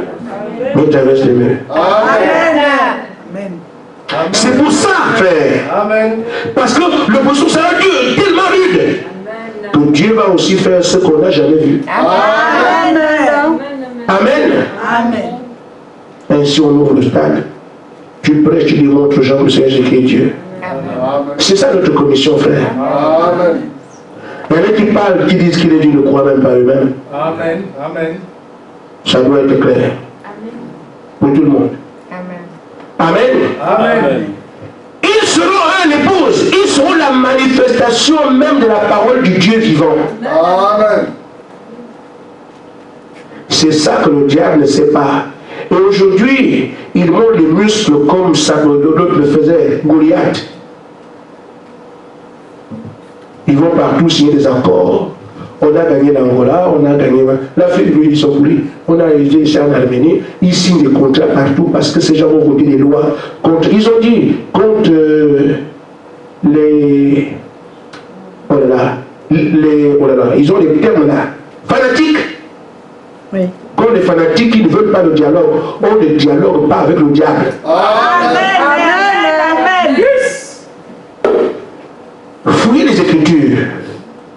mais ils traversent les murs. Amen. Amen. C'est pour ça, frère. Amen. Parce que l'opposition, c'est un Dieu tellement rude que Dieu va aussi faire ce qu'on n'a jamais vu. Amen. Amen. Amen. Ainsi, on ouvre le stade. Tu prêches, tu démontres aux gens que le Seigneur Jésus est Dieu. Amen. C'est ça notre commission, frère. Amen. Il y en a qui parlent, qui disent qu'il est Dieu, ne croient même pas eux-mêmes. Amen. Amen. Ça doit être clair. Pour tout le monde. Amen. Amen. Ils seront un l'épouse. Ils seront la manifestation même de la parole du Dieu vivant. Amen. C'est ça que le diable ne sait pas. Et aujourd'hui, ils montrent les muscles comme ça, l'autre le faisait, Goliath. Ils vont partout signer des accords. On a gagné l'Angola, on a gagné l'Afrique, ils sont pris. On a été ici en Arménie, ils signent des contrats partout parce que ces gens vont voter des lois contre. Ils ont dit contre les. Oh là là. Oh là là. Ils ont des termes là. Fanatiques. Oui. Comme les fanatiques qui ne veulent pas le dialogue, on ne dialogue pas avec le diable. Amen. Amen. Fouillez les Écritures.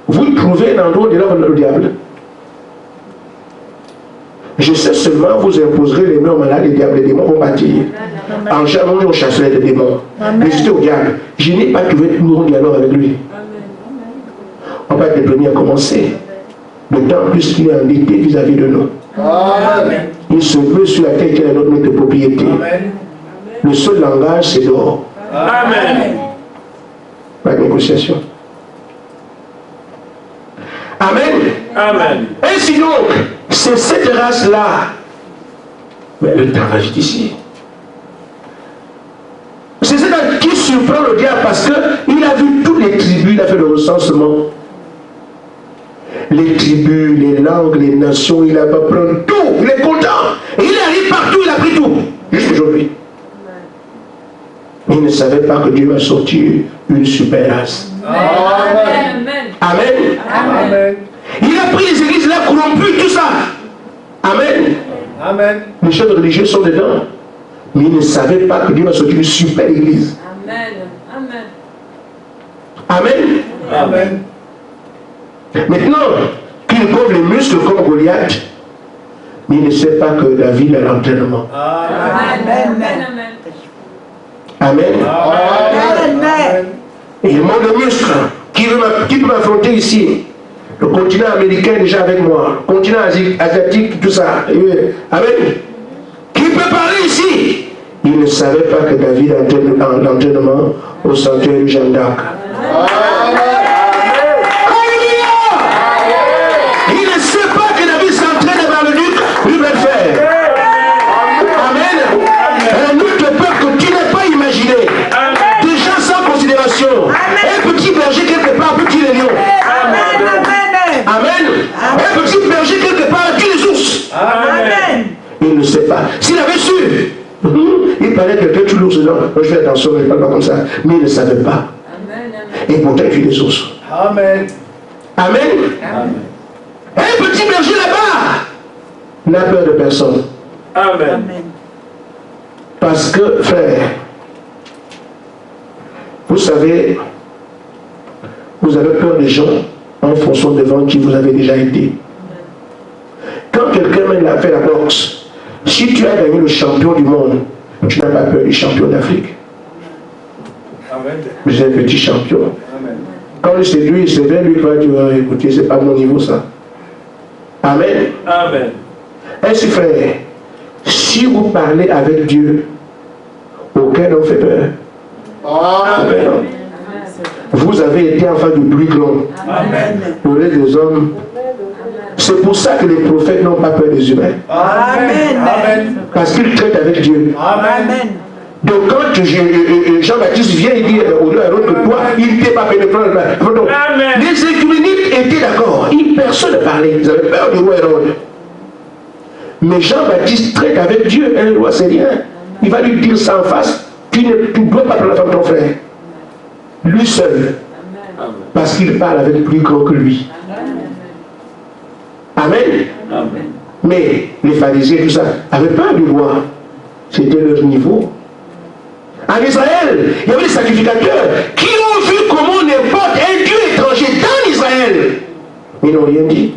Vous trouvez un endroit de là le diable. Je sais seulement, vous imposerez les mains aux malades, les diables, les démons vont partir. En charmant, on chasserait les démons. Résistez au diable. Je n'ai pas trouvé de dialogue avec lui. On va être les premiers à commencer. D'autant plus qu'il est endetté vis-à-vis de nous. Amen. Il se veut sur la terre qui est notre de propriété. Amen. Le seul langage, c'est dehors. Amen. La négociation. Amen. Amen. Ainsi donc, c'est cette race-là. Mais le temps va vite ici. C'est cette race qui surprend le diable parce qu'il a vu toutes les tribus, il a fait le recensement. Les tribus, les langues, les nations, il a pas pris tout, il est content. Et il arrive partout, il a pris tout. Jusqu'aujourd'hui. Il ne savait pas que Dieu va sortir une super race. Amen. Amen. Amen. Il a pris les églises, il a corrompu tout ça. Amen. Amen. Les chefs religieux sont dedans. Mais ils ne savaient pas que Dieu va sortir une super église. Amen. Amen. Amen. Amen. Maintenant qu'il éprouve les muscles comme Goliath, mais il ne sait pas que David a l'entraînement. Amen. Amen. Amen. Et il manque de muscles. Qui peut m'affronter ici? Le continent américain est déjà avec moi. Le continent asiatique, tout ça. Amen. Qui peut parler ici? Il ne savait pas que David a l'entraînement au sanctuaire de Jeanne d'Arc. Il ne sait pas que David s'entraîne par le duc Rubelfer. Amen. Un autre peuple que tu n'as pas imaginé. Des gens sans considération. Un petit berger quelque part, petit lion. Amen. Un petit berger quelque part, tue les ours. Amen. Il ne sait pas. S'il avait su, il parlait que quelqu'un tue l'ours. Non, je fais attention, je ne parle pas comme ça. Mais il ne savait pas. Et pourtant, il tue les ours. Amen. Amen. Un petit berger là-bas n'a peur de personne. Amen. Parce que, frère, vous savez, vous avez peur des gens en fonction devant qui vous avez déjà été. Quand quelqu'un mène la fait la boxe, si tu as gagné le champion du monde, tu n'as pas peur du champion d'Afrique. Amen. Vous êtes un petit champion. Amen. Quand il séduit, il se fait, lui va dire, écoutez, c'est pas mon niveau ça. Amen. Amen. Ainsi, frère, si vous parlez avec Dieu, aucun homme fait peur. Amen. Vous avez été enfant du plus grand. Amen. Au lieu des hommes. C'est pour ça que les prophètes n'ont pas peur des humains. Amen. Amen. Parce qu'ils traitent avec Dieu. Amen. Donc quand Jean-Baptiste vient et dit au lieu que toi, il n'était pas pénétrant. Les écuménites étaient d'accord. Personne ne parlait. Ils avaient peur du roi Hérode. Mais Jean-Baptiste traite avec Dieu. Un roi, c'est rien. Il va lui dire ça en face. Tu ne dois pas prendre la femme de ton frère. Lui seul. Parce qu'il parle avec plus grand que lui. Amen. Amen. Mais les pharisiens, tout ça, avaient peur du roi. C'était leur niveau. En Israël, il y avait des sacrificateurs qui ont vu comment n'importe un dieu étranger dans Israël. Ils n'ont rien dit.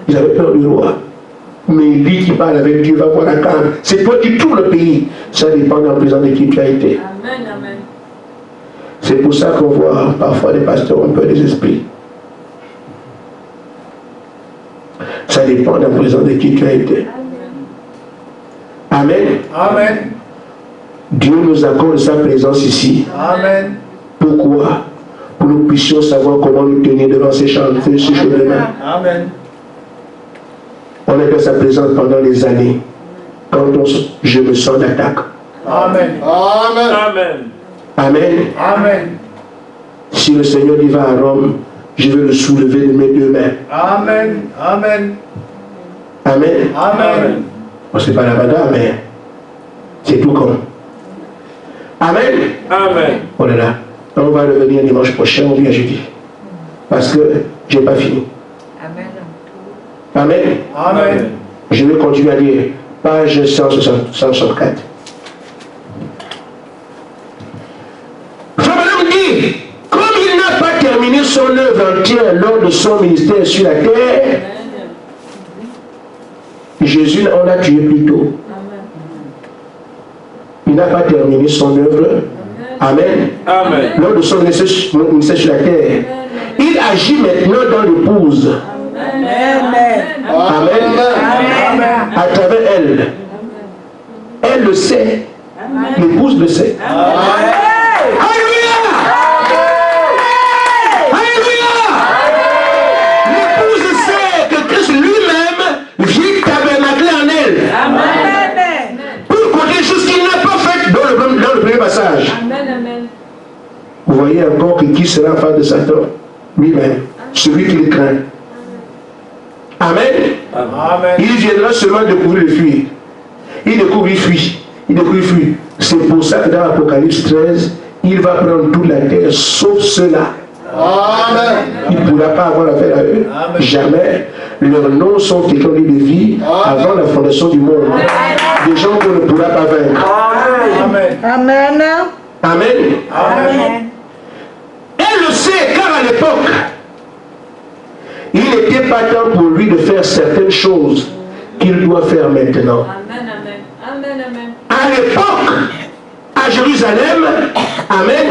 Ils avaient peur du roi. Mais lui qui parle avec Dieu va voir la calme. C'est toi qui tournes le pays. Ça dépend de la présence de qui tu as été. Amen. Amen. C'est pour ça qu'on voit parfois les pasteurs ont peur des esprits. Ça dépend de la présence de qui tu as été. Amen. Amen. Dieu nous accorde sa présence ici. Amen. Pourquoi? Pour que nous puissions savoir comment nous tenir devant ces choses de main. Amen. On a fait sa présence pendant des années. Quand je me sens d'attaque. Amen. Amen. Amen. Amen. Amen. Si le Seigneur dit va à Rome, je vais le soulever de mes deux mains. Amen. Amen. Amen. Amen. Bon, c'est pas la bagarre, mais c'est tout comme. Amen. Amen. Oh là là. On va revenir dimanche prochain ou bien jeudi. Parce que je n'ai pas fini. Amen. Amen. Je vais continuer à lire. Page 164. Frère dit, comme il n'a pas terminé son œuvre entière lors de son ministère sur la terre, Jésus, on l'a tué plus tôt. Il n'a pas terminé son œuvre. Amen. Amen. Lors de son ministère sur la terre, il agit maintenant dans l'épouse. Amen. Amen. À travers elle. Elle le sait. L'épouse le sait. Alléluia. Alléluia. L'épouse sait que Christ lui-même vit tabernacler en elle. Amen. Pour compter les choses qu'il n'a pas faites dans le premier passage. Amen. Vous voyez encore que qui sera en face de Satan? Lui-même. Celui qui le craint. Amen. Amen. Il viendra seulement découvrir le fuir. Il découvre, il fuit. Il découvre, il fuit. C'est pour ça que dans l'Apocalypse 13, il va prendre toute la terre sauf ceux-là. Amen. Il ne pourra pas avoir affaire à eux. Amen. Jamais. Leurs noms sont écrits dans le livre de vie avant la fondation du monde. Des gens qu'on ne pourra pas vaincre. Amen. Amen. Amen. Amen. Elle le sait car à l'époque, Il n'était pas temps pour lui de faire certaines choses qu'il doit faire maintenant. Amen, amen. Amen, amen. À l'époque, à Jérusalem, amen,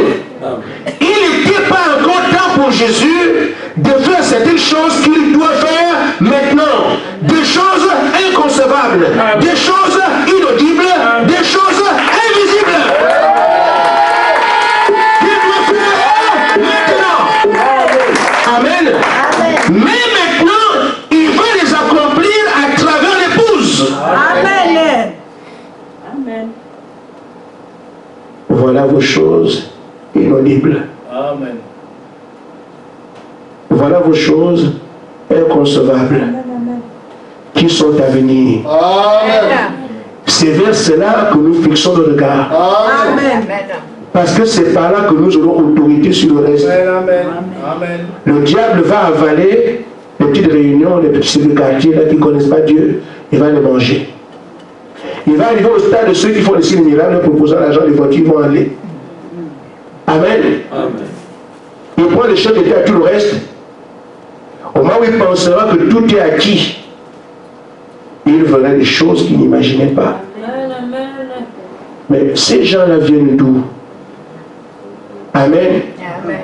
il n'était pas encore temps pour Jésus de faire certaines choses qu'il doit faire maintenant. Des choses inconcevables, des choses inaudibles, des choses invisibles. Il doit faire maintenant. Amen. Mais maintenant, il va les accomplir à travers l'épouse. Amen. Amen. Voilà vos choses inaudibles. Amen. Voilà vos choses inconcevables qui sont à venir. Amen. C'est vers cela que nous fixons le regard. Amen. Amen. Parce que c'est par là que nous aurons autorité sur le reste. Amen. Amen. Le diable va avaler les petites réunions, les petits quartiers là qui ne connaissent pas Dieu. Il va les manger. Il va arriver au stade de ceux qui font les signes miracles, leur proposant l'argent, les voitures vont aller. Amen. Amen. Il prend les chefs d'État à tout le reste. Au moment où il pensera que tout est acquis, il verra des choses qu'il n'imaginait pas. Amen, amen. Mais ces gens-là viennent d'où? Amen.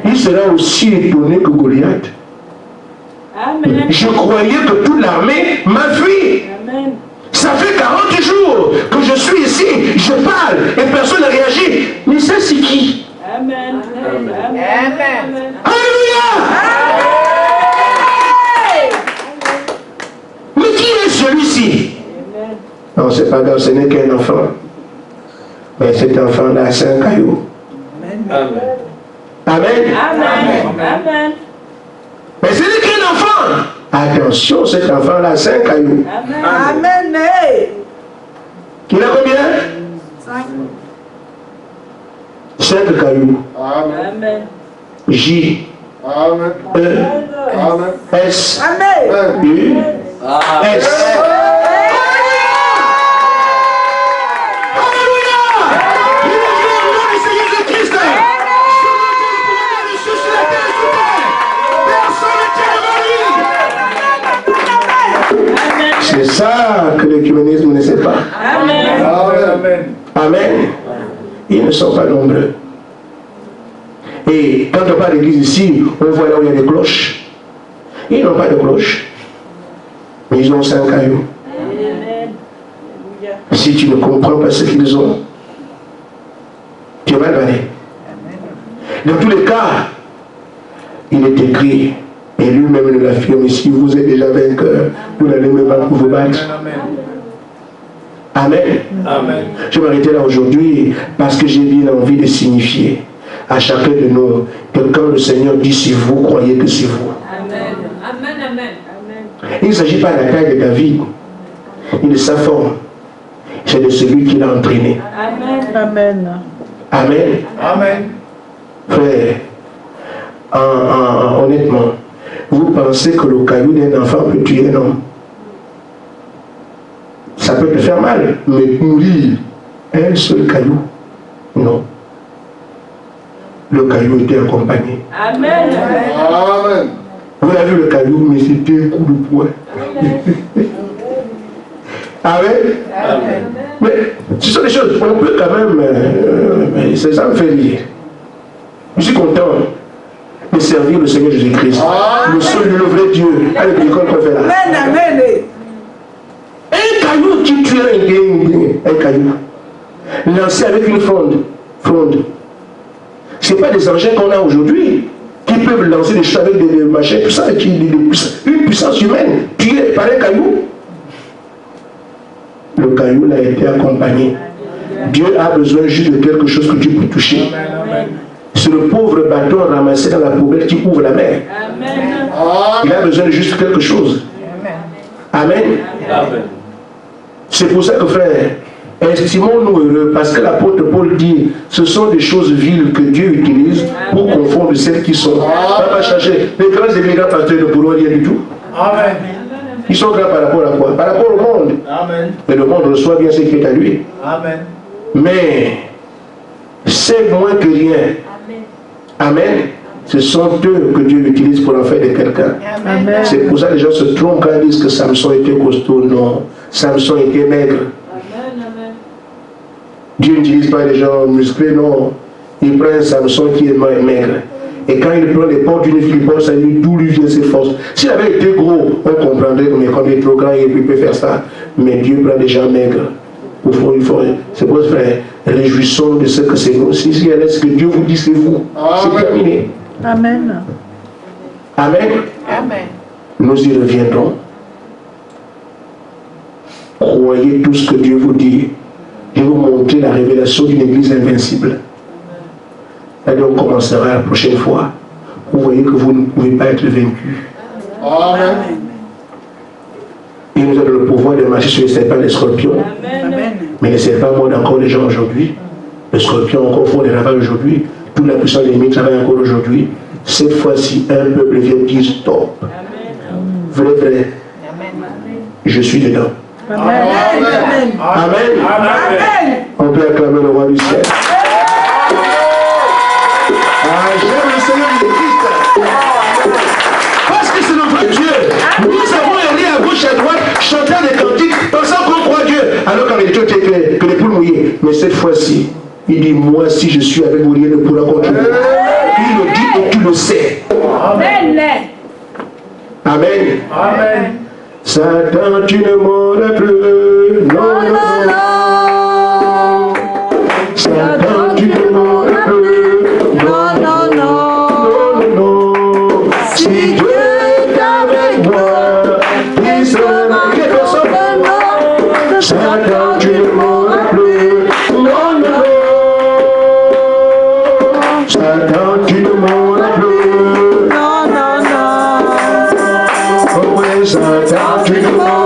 Il sera aussi étonné que Goliath. Amen. Je croyais que toute l'armée m'a fui. Amen. Ça fait 40 jours que je suis ici, je parle et personne ne réagit. Mais ça, c'est qui? Amen. Amen. Amen. Alléluia! Mais qui est celui-ci? Non, c'est pas grave, ce n'est qu'un enfant. Mais cet enfant-là, c'est un caillou. Amen. Amen. Amen. Amen. Mais ce n'est qu'un enfant. Attention, cet enfant-là, c'est un caillou. Amen. Amen. Il a combien? 5 cailloux. Amen. Amen. J, Amen. E, Amen. S, Amen. U, S. Alléluia! Il est vrai au nom du Seigneur Jésus-Christ. Son nom est sur la terre, sous terre. Personne n'est avant lui. C'est ça que l'écuménisme ne sait pas. Amen. Amen. Amen. Ils ne sont pas nombreux. Et quand on parle d'église ici, on voit là où il y a des cloches. Ils n'ont pas de cloches. Mais ils ont 5 cailloux. Amen. Si tu ne comprends pas ce qu'ils ont, tu es mal barré. Dans tous les cas, il est écrit, et lui-même nous l'affirme ici, vous êtes déjà vainqueur, vous n'allez même pas vous battre. Amen. Amen. Je vais m'arrêter là aujourd'hui parce que j'ai bien envie de signifier à chacun de nous que quand le Seigneur dit c'est vous, croyez que c'est vous. Amen. Amen. Amen. Amen. Il ne s'agit pas de la taille de David, ni de sa forme. C'est de celui qui l'a entraîné. Amen. Amen. Amen. Amen. Frère, honnêtement, vous pensez que le caillou d'un enfant peut tuer un homme? Ça peut te faire mal, mais mourir un seul caillou, non. Le caillou était accompagné. Amen. Amen. Vous avez vu le caillou, mais c'était un coup de poing. Amen. Amen. Mais ce sont des choses, on peut quand même, ça me fait rire. Je suis content de servir le Seigneur Jésus-Christ, le seul et le vrai Dieu, avec l'école qu'on fait là. Amen. Amen. Un caillou qui tue un caillou, lancé avec une fronde. Ce n'est pas des engins qu'on a aujourd'hui qui peuvent lancer des choses avec des machins, tout ça, une puissance humaine, tuée par un caillou. Le caillou a été accompagné. Dieu a besoin juste de quelque chose que tu peux toucher. Amen. C'est le pauvre bâton ramassé dans la poubelle qui ouvre la mer. Amen. Il a besoin de juste quelque chose. Amen. Amen. C'est pour ça que, frère, estimons-nous heureux, parce que l'apôtre Paul dit, ce sont des choses viles que Dieu utilise pour confondre celles qui sont. Ça va changer. Les grands et les grands pasteurs ne pourront rien du tout. Amen. Ils sont grands par rapport à quoi? Par rapport au monde. Amen. Mais le monde reçoit bien ce qui est à lui. Amen. Mais c'est moins que rien. Amen. Ce sont eux que Dieu utilise pour en faire de quelqu'un. Amen. C'est pour ça que les gens se trompent quand ils disent que Samson était costaud. Non, Samson était maigre. Amen. Amen. Dieu n'utilise pas les gens musclés, non. Il prend un Samson qui est maigre. Et quand il prend les portes d'une fille, il pense à lui d'où lui vient cette force. S'il avait été gros, on comprendrait que mais quand il est trop grand, il peut faire ça. Mais Dieu prend des gens maigres. Au fond, il faut. C'est pour ça, frère, réjouissons de ce que c'est nous. Si ce que Dieu vous dit, c'est vous. C'est terminé. Amen. Amen. Amen. Nous y reviendrons. Croyez tout ce que Dieu vous dit. Je vais vous montrer la révélation d'une église invincible. Et donc on commencera la prochaine fois. Vous voyez que vous ne pouvez pas être vaincu. Amen. Il nous a donné le pouvoir de marcher sur les serpents et les scorpions. Amen. Mais les serpents mordent encore les gens aujourd'hui. Les scorpions encore font des ravages aujourd'hui. Toute la puissance de l'ennemi travaille encore aujourd'hui. Cette fois-ci, un peuple vient dire stop. Vrai. Je suis dedans. Amen. Amen. Amen. Amen. On peut acclamer le roi du ciel. J'aime le Seigneur Jésus-Christ. Parce que c'est le vrai Dieu. Nous avons erré à gauche et à droite, chantant des cantiques, pensant qu'on croit Dieu. Alors qu'en réalité, était clair, que les poules mouillées. Mais cette fois-ci, il dit, moi, si je suis avec vous, rien ne pourra contrôler. Il le dit et tu le sais. Amen. Amen. Amen. Satan, tu ne mourras plus. Non, non, non. Satan, tu ne mourras plus. Non, non, non. Non, non. Si Dieu est avec moi, il sera avec personne. Satan, tu ne mourras plus. Non, non. Satan, tu ne mourras plus. Non, non, non. Oh, oui, Satan, tu ne mourras plus.